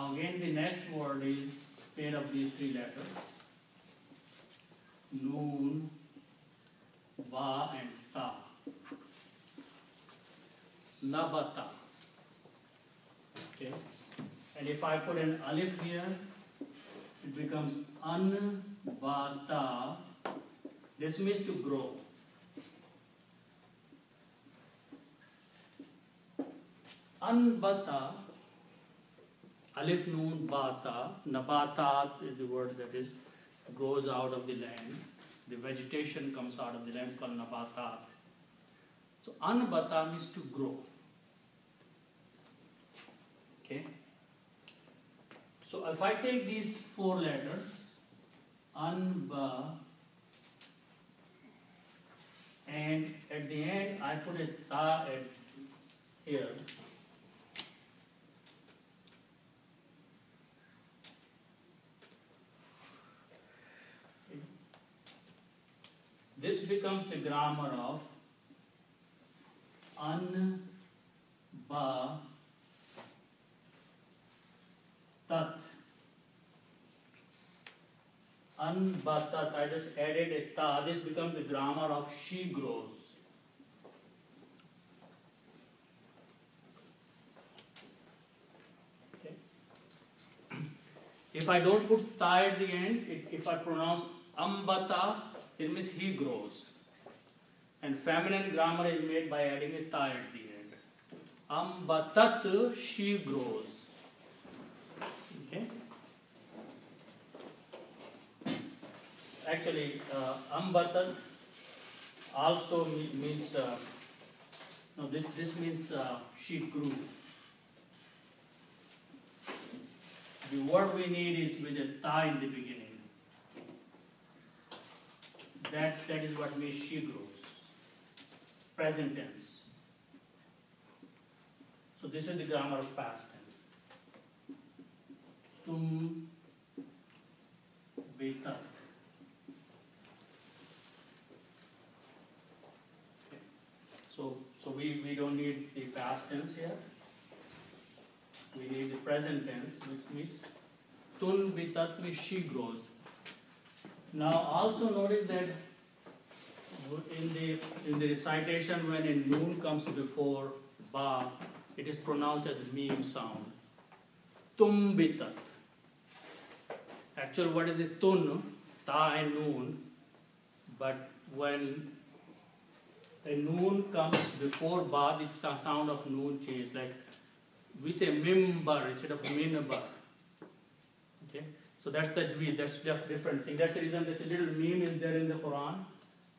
Now again the next word is made of these three letters. Noon, ba and ta. Nabata. Okay. And if I put an alif here, it becomes anbata. This means to grow. Anbata, alif noon bata, nabatat is the word that is grows out of the land. The vegetation comes out of the land, it's called nabatat. So anbata means to grow. Okay. So if I take these four letters, anba, and at the end I put a ta at here. This becomes the grammar of an-ba tat. An-ba-tat. I just added a ta. This becomes the grammar of she grows. Okay. If I don't put ta at the end, if I pronounce ambata, it means he grows. And feminine grammar is made by adding a ta at the end. Ambatat, she grows. Okay? Actually, ambatat also means, no, this means she grew. The word we need is with a ta in the beginning. That is what means she grows. Present tense. So this is the grammar of past tense. Tum betat. Okay. So we don't need the past tense here. We need the present tense, which means tun betat means she grows. Now also notice that in the recitation when a noon comes before ba, it is pronounced as meme sound. Tum bitat. Actually, what is it? Tun, ta and noon. But when a noon comes before ba, the sound of noon changes. Like we say mimbar instead of minbar. Okay. So that's tajweed, that's different thing. That's the reason this little meme is there in the Quran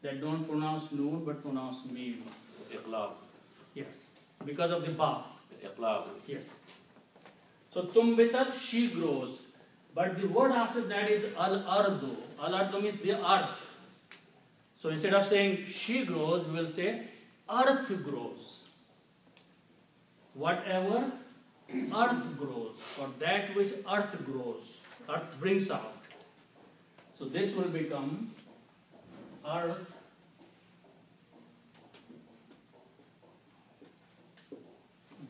that don't pronounce noon but pronounce meme. Iqlab. Yes, because of the ba. Iqlab. Yes. So tumbitat, she grows. But the word after that is al-ardu. Al-ardu means the earth. So instead of saying she grows, we will say earth grows. Whatever earth grows, or that which earth grows. Earth brings out. So this will become earth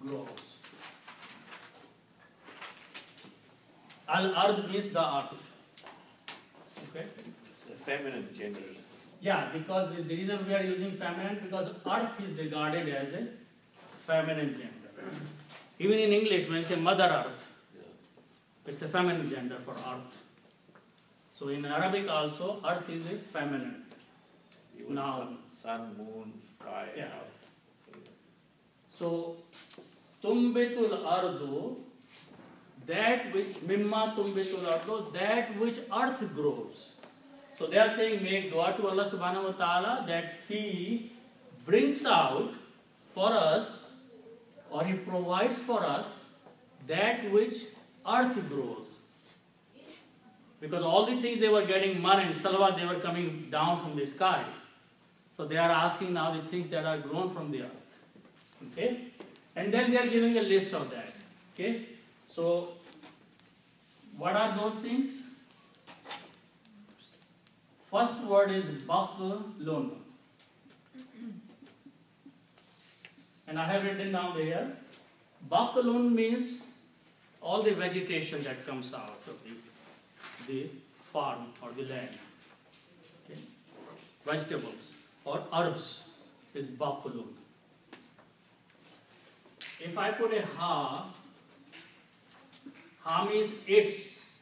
grows. Al-ard means the earth. Okay? The feminine gender. Yeah, because the reason we are using feminine, because earth is regarded as a feminine gender. Even in English, when you say Mother Earth, it's a feminine gender for earth. So in Arabic also, earth is a feminine noun. Sun, moon, sky. Yeah. So, tumbitul ardu, that which, mimma tumbitul ardu, that which earth grows. So they are saying, make dua to Allah subhanahu wa ta'ala that He brings out for us, or He provides for us, that which earth grows. Because all the things they were getting, man and salwa, they were coming down from the sky. So they are asking now the things that are grown from the earth. Okay? And then they are giving a list of that. Okay? So, what are those things? First word is baqlun. And I have written down here. Baqlun means all the vegetation that comes out of the farm or the land. Okay? Vegetables or herbs is bakulun. If I put a ha means its.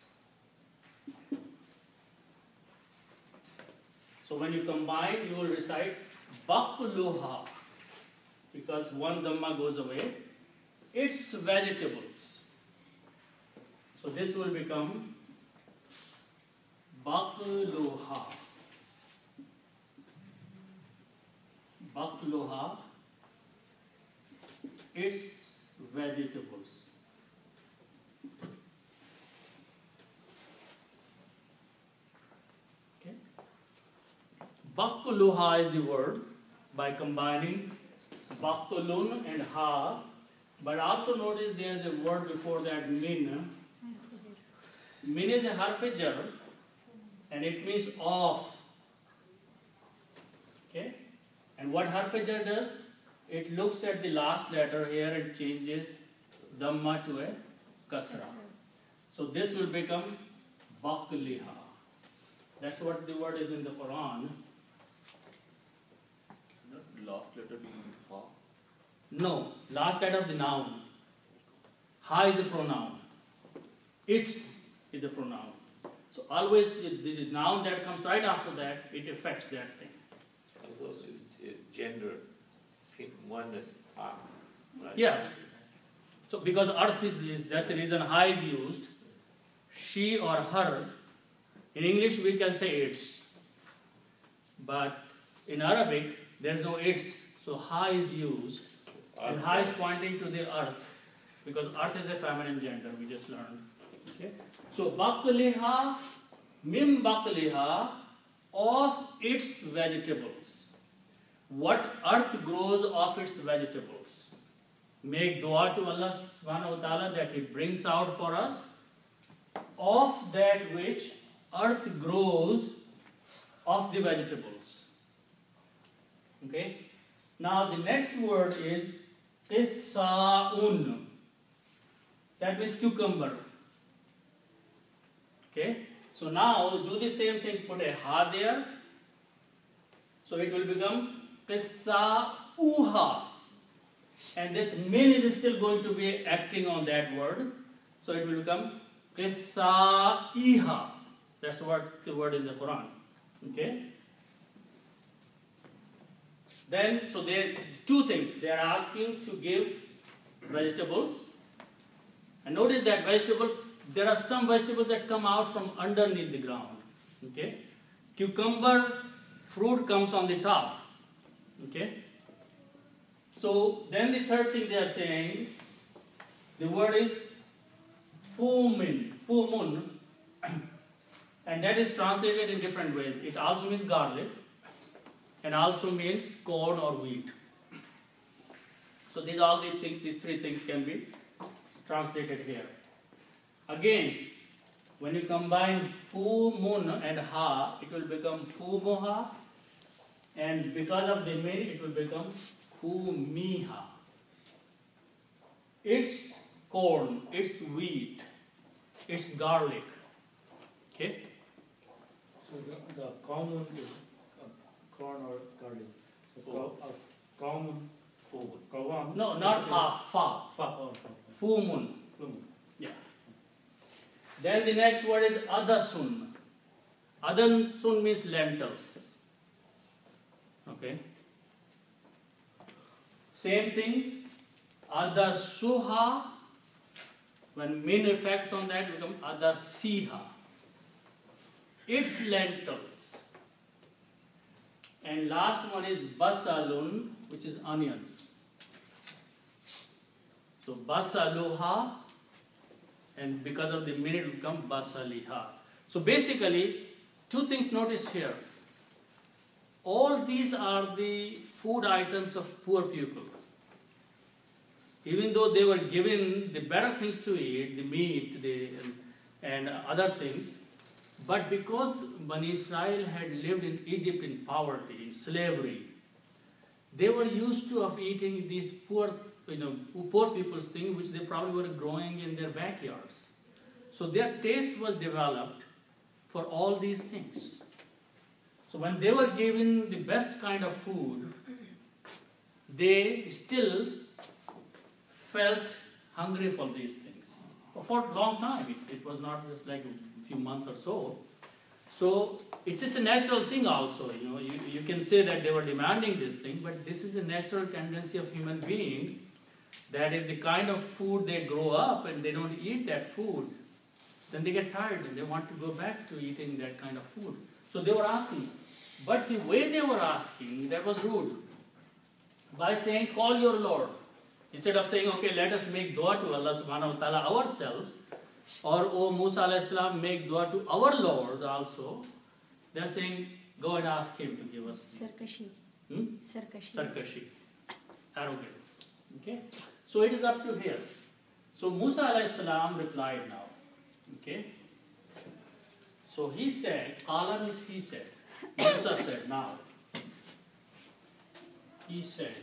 So when you combine, you will recite bakluha, because one dhamma goes away. Its vegetables. So this will become bakluha. Bakluha, its vegetables. Okay. Bakluha is the word by combining bakulun and ha, but also notice there is a word before that, min. Min is a harf-e-jar and it means of. Okay? And what harf-e-jar does? It looks at the last letter here and changes dhamma to a kasra. So this will become bakliha. That's what the word is in the Quran. Last letter being ha. No, last letter of the noun. Ha is a pronoun. Its is a pronoun. So always the noun that comes right after that, it affects that thing. Also gender, oneness, ha. Right? Yeah. So because earth is, that's the reason ha is used. She or her. In English we can say its. But in Arabic there's no its. So ha is used. And ha is pointing to the earth. Because earth is a feminine gender, we just learned. Okay? So bakliha, mim bakliha, of its vegetables. What earth grows of its vegetables. Make dua to Allah subhanahu wa ta'ala that He brings out for us of that which earth grows of the vegetables. Okay? Now the next word is qitha'un. That means cucumber. Okay? So now do the same thing, put a ha there. So it will become qitha'uha. And this min is still going to be acting on that word. So it will become qitha'iha. That's what the word in the Quran. Okay? Then, so there are two things. They are asking to give vegetables. And notice that vegetable, there are some vegetables that come out from underneath the ground. Okay? Cucumber fruit comes on the top. Okay? So then the third thing they are saying, the word is fumun, and that is translated in different ways. It also means garlic, and also means corn or wheat. So these all the things, these three things can be translated here. Again, when you combine fumun and ha, it will become fumuha, and because of the min, it will become fumiha. It's corn, it's wheat, it's garlic. Okay? So the common is corn or garlic. So common Fumun. kawan. No, not fa. Oh, Fumun. fumun. Yeah. Then the next word is adasun. Adasun means lentils. Okay. Same thing. Adasuha. When min effects on that become adasiha. It's lentils. And last one is basalun, which is onions. So basaluha, and because of the min it will become basaliha. So basically, two things notice here. All these are the food items of poor people. Even though they were given the better things to eat, the meat, and other things, but because Bani Israel had lived in Egypt in poverty, in slavery, they were used to of eating these poor poor people's thing, which they probably were growing in their backyards. So their taste was developed for all these things. So when they were given the best kind of food, they still felt hungry for these things. For a long time, it was not just like a few months or so. So it's just a natural thing also. You can say that they were demanding this thing, but this is a natural tendency of human being, that if the kind of food they grow up and they don't eat that food, then they get tired and they want to go back to eating that kind of food. So they were asking. But the way they were asking, that was rude. By saying, call your Lord. Instead of saying, okay, let us make dua to Allah subhanahu wa ta'ala ourselves, or, oh Musa alayhi salam, make dua to our Lord also, they are saying, go and ask him to give us this. Sarkashi. Arrogance. Okay? So it is up to here. So Musa alayhi salam replied now. Okay? So he said, Qala means he said. Musa said, now. He said,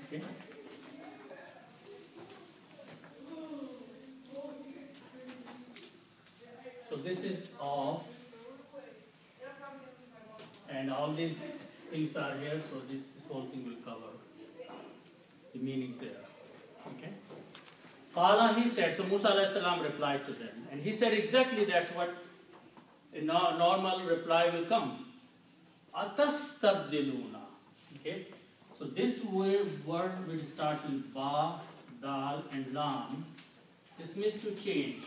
okay? So this is off, and all these things are here, so this whole thing will cover the meanings there. Okay? Qala, he said, so Musa alayhi salam replied to them, and he said exactly that's what a normal reply will come. Atastabdiluna. Okay? So this word will start with ba, dal, and lam. This means to change.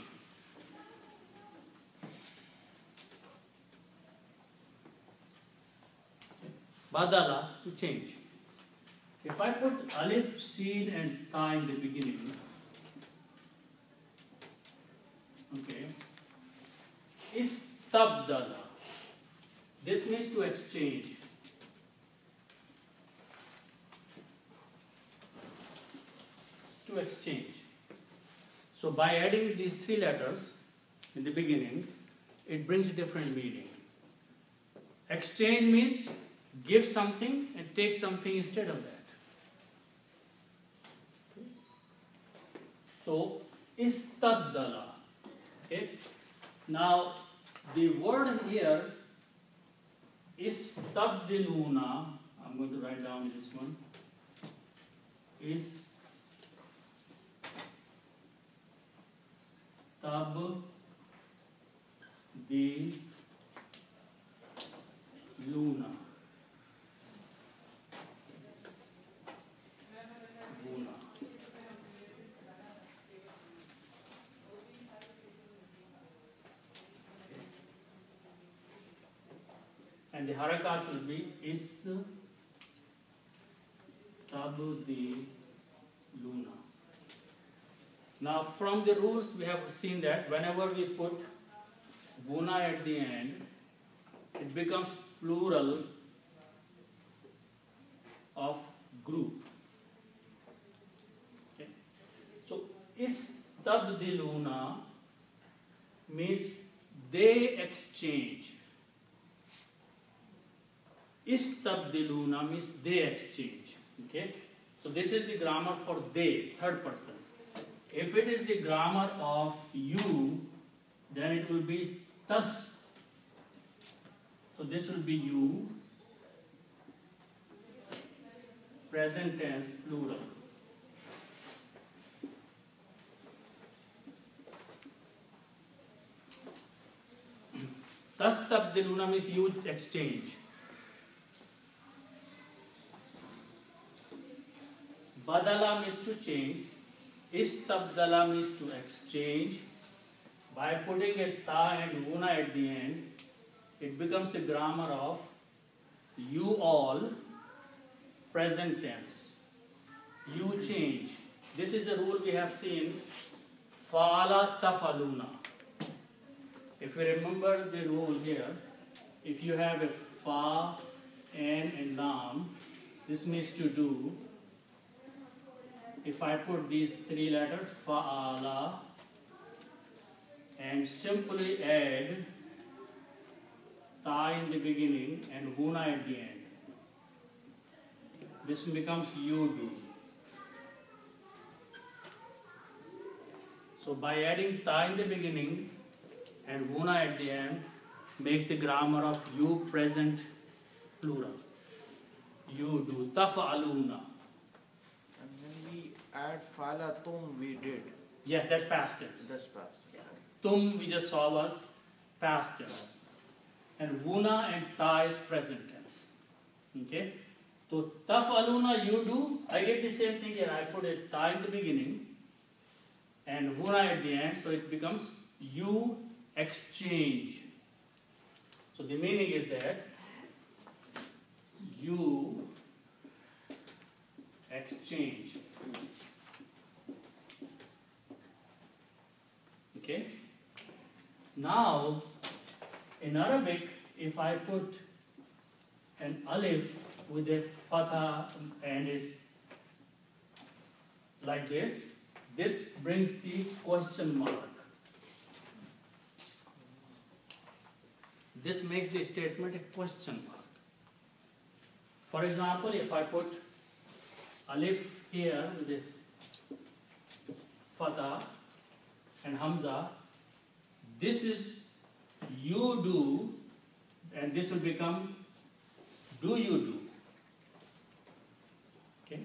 Badala, to change. If I put alif, sin, and ta in the beginning, okay, istabdala. This means to exchange. To exchange. So by adding these three letters in the beginning, it brings a different meaning. Exchange means give something and take something instead of that. Okay. So, istabdala. Okay. Now, the word here is tabdiluna. I'm going to write down this one. Is tabdiluna. And the harakas will be is tabdiluna. Now from the rules we have seen that whenever we put guna at the end, it becomes plural of group. Okay. So istabdiluna means they exchange. Istabdiluna means they exchange. Okay. So this is the grammar for they, third person. If it is the grammar of you, then it will be tas. So this will be you, present tense, plural. Tas tabdiluna means you exchange. Badala means to change. Istabdala means to exchange. By putting a ta and una at the end, it becomes the grammar of you all, present tense. You change. This is a rule we have seen. Fala tafaluna. If you remember the rule here, if you have a fa, an, and lam, this means to do. If I put these three letters, fa'ala, and simply add ta in the beginning and huna at the end. This becomes you do. So by adding ta in the beginning and huna at the end makes the grammar of you present plural. You do. Taf'aluna. And when we add fala tum, we did. Yes, that's past tense. That's past. Tum we just saw was past tense. And huna and ta is present tense. Okay? So taf'aluna, you do. I did the same thing here. I put a ta in the beginning and huna at the end, so it becomes you exchange. So the meaning is that you exchange. Okay? Now, in Arabic, if I put an alif with a fatha and is like this brings the question mark. This makes the statement a question mark. For example, if I put alif here with this fatha and hamza, this is you do, and this will become do you do. Okay?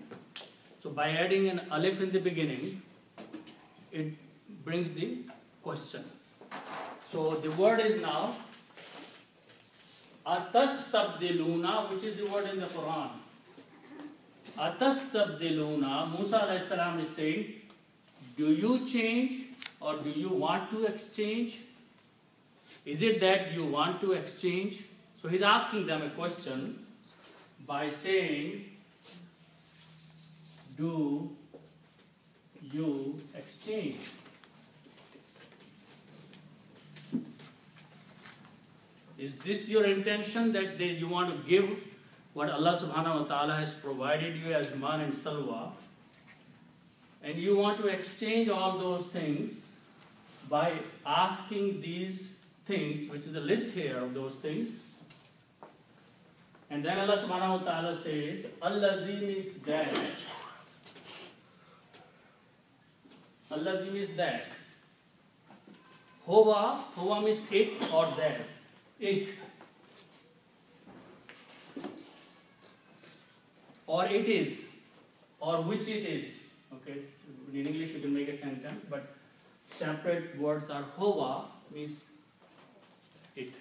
So by adding an alif in the beginning, it brings the question. So the word is now atastabdiluna, which is the word in the Quran. Atastabdiluna, Musa alayhi salam is saying, do you change or do you want to exchange? Is it that you want to exchange? So he's asking them a question by saying, do you exchange? Is this your intention, that you want to give what Allah subhanahu wa ta'ala has provided you as man and salwa, and you want to exchange all those things by asking these things, which is a list here of those things? And then Allah subhanahu wa ta'ala says, Allazi means that. Allazi means that. Hova means it or that. It. Or it is. Or which it is. Okay, in English you can make a sentence, but separate words are hova means it.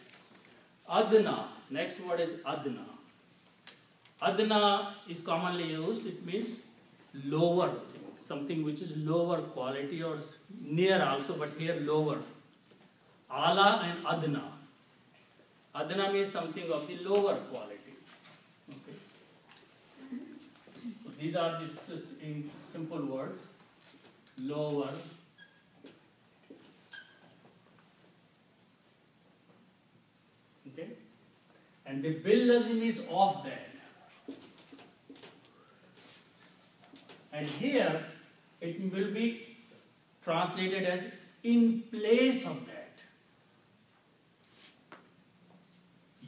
Adna, next word is adna. Adna is commonly used, it means lower thing, something which is lower quality or near also, but here lower. Ala and adna. Adna means something of the lower quality. Okay. So these are in simple words. Lower. Okay. And the bil lazim is of that. And here it will be translated as in place of that.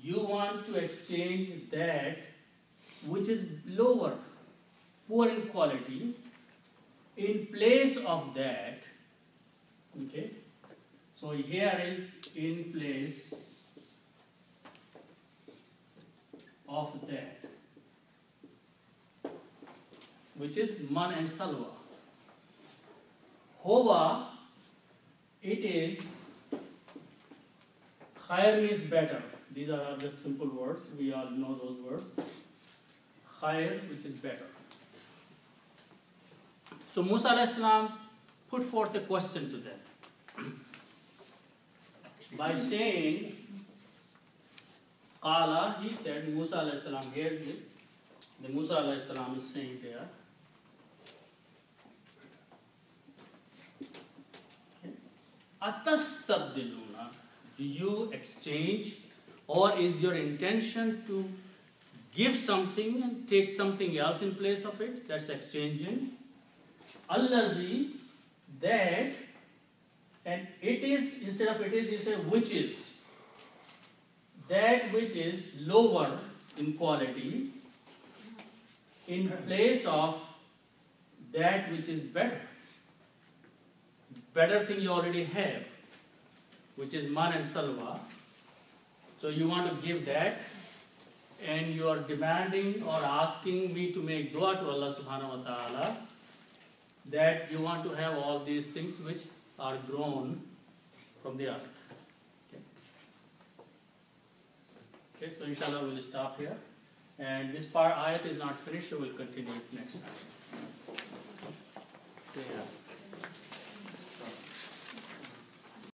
You want to exchange that which is lower, poor in quality, in place of that. Okay? So here is in place of that, which is man and salwa. Hova, it is, khair means better. These are just simple words. We all know those words. Khair, which is better. So Musa alayhi salam put forth a question to them by saying, Qala, he said, Musa alayhi salam, here's the Musa alayhi salam is saying there. Atastabdiluna, do you exchange, or is your intention to give something and take something else in place of it? That's exchanging. Allazi, that, and it is, instead of it is, you say which is. that which is lower in quality in place of that which is better. Better thing you already have, which is man and salwa. So you want to give that, and you are demanding or asking me to make dua to Allah subhanahu wa ta'ala that you want to have all these things which are grown from the earth. Okay, so inshallah we'll stop here. And this part ayat is not finished, so we'll continue next time. Yeah.